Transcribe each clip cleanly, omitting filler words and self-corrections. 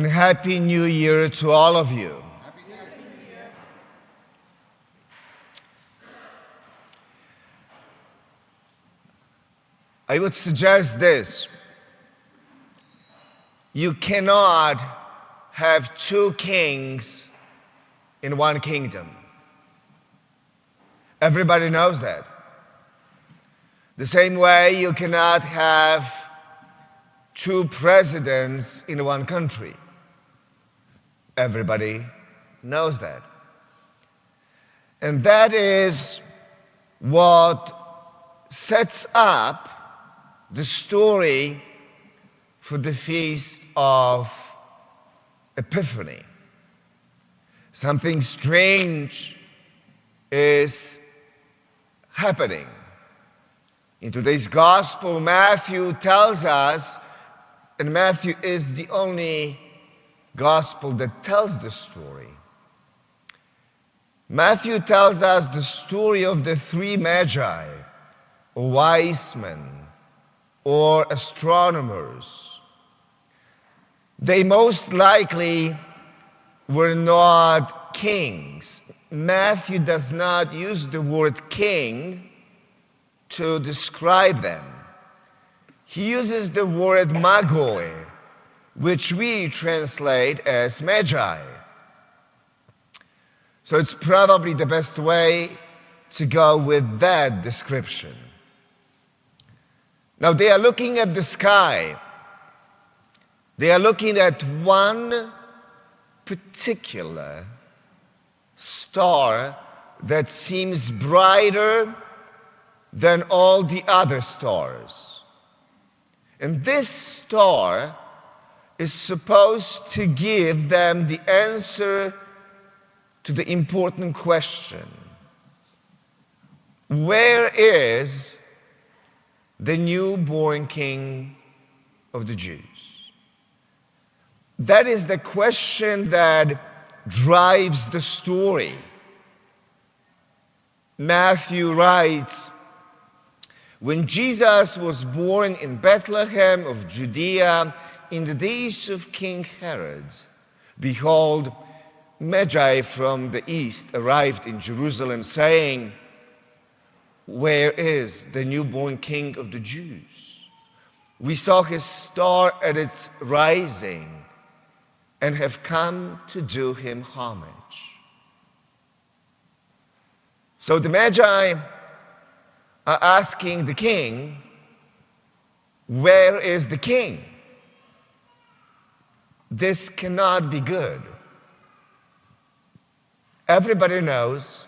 and Happy New Year to all of you. I would suggest this. You cannot have two kings in one kingdom. Everybody knows that. The same way you cannot have two presidents in one country. Everybody knows that. And that is what sets up the story for the Feast of Epiphany. Something strange is happening. In today's gospel, Matthew tells us, and Matthew is the only gospel that tells the story. Matthew tells us the story of the three magi, or wise men, or astronomers. They most likely were not kings. Matthew does not use the word king to describe them. He uses the word magoi, which we translate as magi. So it's probably the best way to go with that description. Now they are looking at the sky. They are looking at one particular star that seems brighter than all the other stars. And this star is supposed to give them the answer to the important question: where is the newborn King of the Jews? That is the question that drives the story. Matthew writes, when Jesus was born in Bethlehem of Judea in the days of King Herod, behold, Magi from the east arrived in Jerusalem, saying, where is the newborn King of the Jews? We saw his star at its rising and have come to do him homage. So the Magi are asking the king, where is the king? This cannot be good. Everybody knows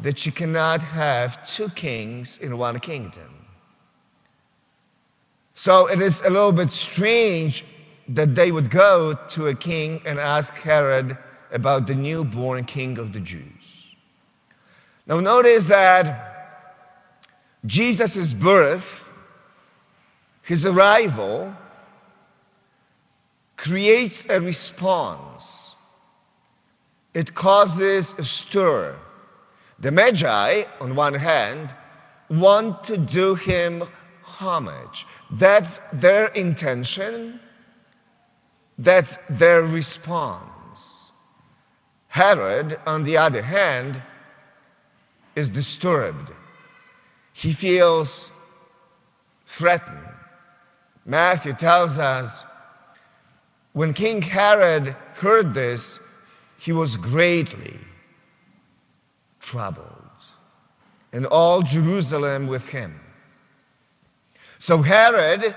that you cannot have two kings in one kingdom. So it is a little bit strange that they would go to a king and ask Herod about the newborn King of the Jews. Now notice that Jesus' birth, his arrival, creates a response. It causes a stir. The Magi, on one hand, want to do him homage. That's their intention. That's their response. Herod, on the other hand, is disturbed. He feels threatened. Matthew tells us, when King Herod heard this, he was greatly troubled, and all Jerusalem with him. So Herod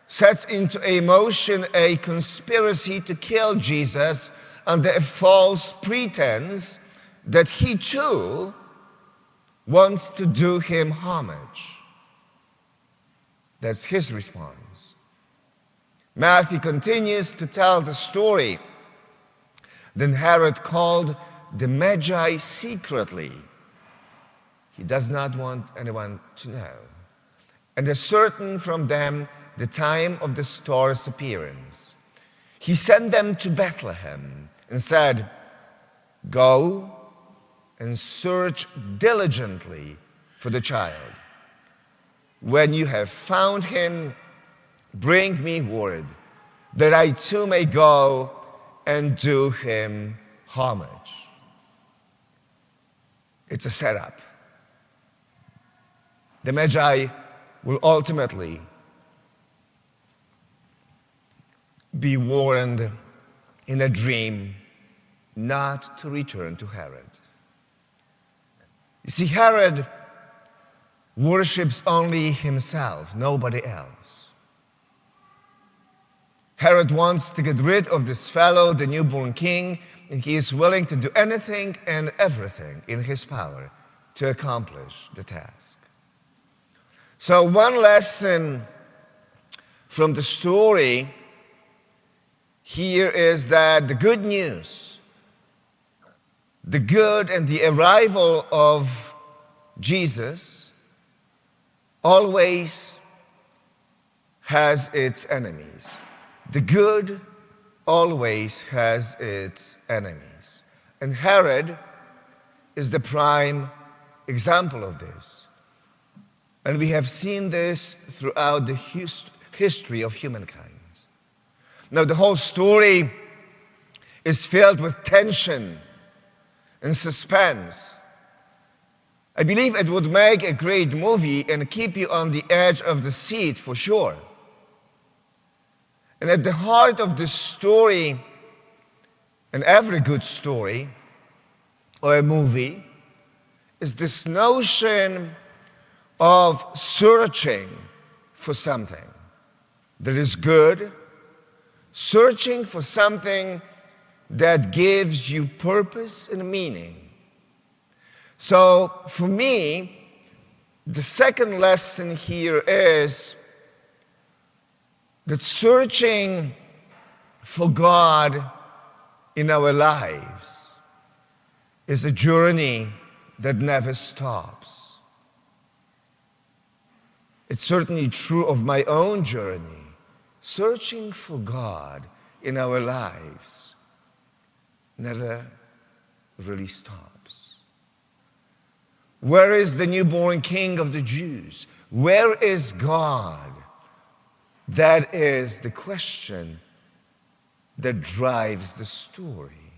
sets into motion a conspiracy to kill Jesus under a false pretense that he too wants to do him homage. That's his response. Matthew continues to tell the story. Then Herod called the Magi secretly. He does not want anyone to know. And ascertained from them the time of the star's appearance. He sent them to Bethlehem and said, go and search diligently for the child. When you have found him, bring me word, that I too may go and do him homage. It's a setup. The Magi will ultimately be warned in a dream not to return to Herod. You see, Herod worships only himself, nobody else. Herod wants to get rid of this fellow, the newborn king, and he is willing to do anything and everything in his power to accomplish the task. So one lesson from the story here is that the good news, the good and the arrival of Jesus always has its enemies. The good always has its enemies. And Herod is the prime example of this. And we have seen this throughout the history of humankind. Now, the whole story is filled with tension and suspense. I believe it would make a great movie and keep you on the edge of the seat for sure. And at the heart of this story, and every good story or a movie, is this notion of searching for something that is good, searching for something that gives you purpose and meaning. So for me, the second lesson here is that searching for God in our lives is a journey that never stops. It's certainly true of my own journey. Searching for God in our lives never really stops. Where is the newborn King of the Jews? Where is God? That is the question that drives the story.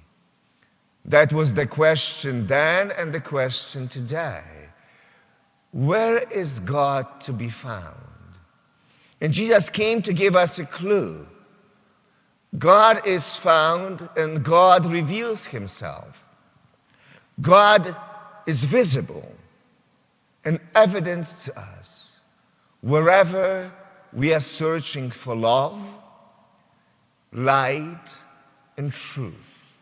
That was the question then and the question today. Where is God to be found? And Jesus came to give us a clue. God is found and God reveals himself. God is visible and evident to us wherever we are searching for love, light, and truth.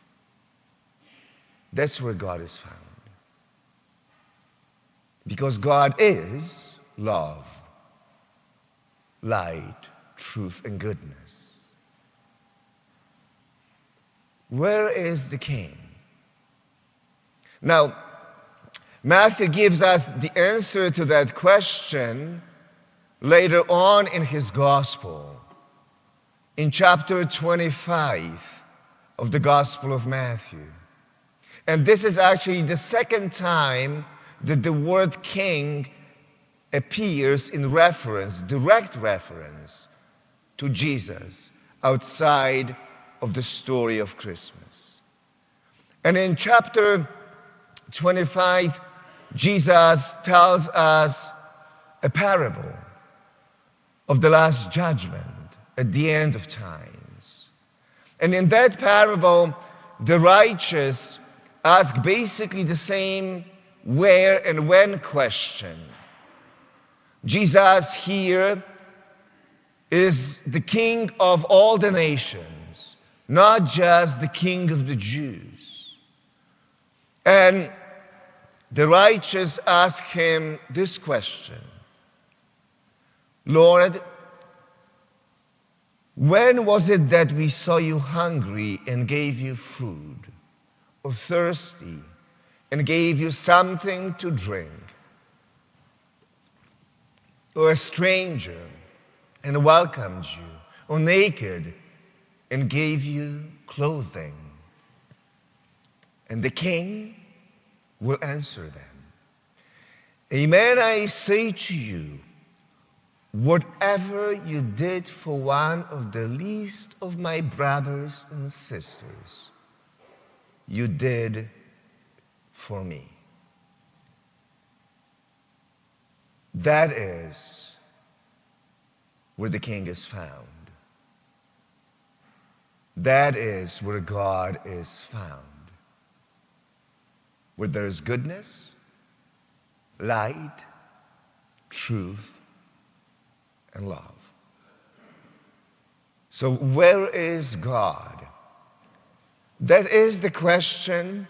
That's where God is found. Because God is love, light, truth, and goodness. Where is the King? Now, Matthew gives us the answer to that question later on in his gospel, in chapter 25 of the Gospel of Matthew. And this is actually the second time that the word king appears in reference, direct reference, to Jesus outside of the story of Christmas. And in chapter 25, Jesus tells us a parable of the last judgment at the end of times. And in that parable, the righteous ask basically the same where and when question. Jesus here is the King of all the nations, not just the King of the Jews. And the righteous ask him this question: Lord, when was it that we saw you hungry and gave you food, or thirsty and gave you something to drink, or a stranger and welcomed you, or naked and gave you clothing? And the king will answer them, Amen, I say to you, whatever you did for one of the least of my brothers and sisters, you did for me. That is where the King is found. That is where God is found. Where there is goodness, light, truth, and love. So where is God? That is the question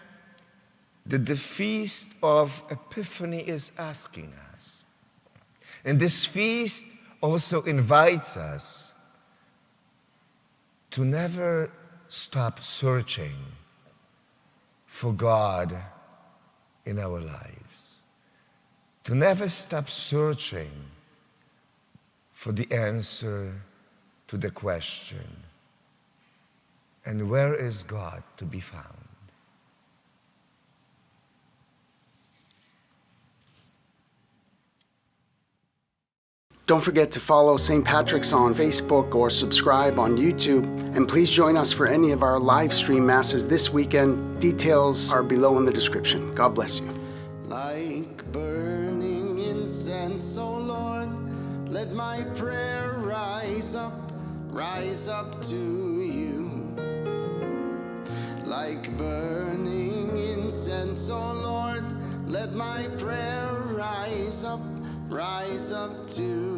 that the Feast of Epiphany is asking us. And this feast also invites us to never stop searching for God in our lives. To never stop searching for the answer to the question, and where is God to be found? Don't forget to follow St. Patrick's on Facebook or subscribe on YouTube. And please join us for any of our live stream masses this weekend. Details are below in the description. God bless you. Like burning incense, O Lord, let my prayer rise up to you. Like burning incense, O Lord, let my prayer rise up to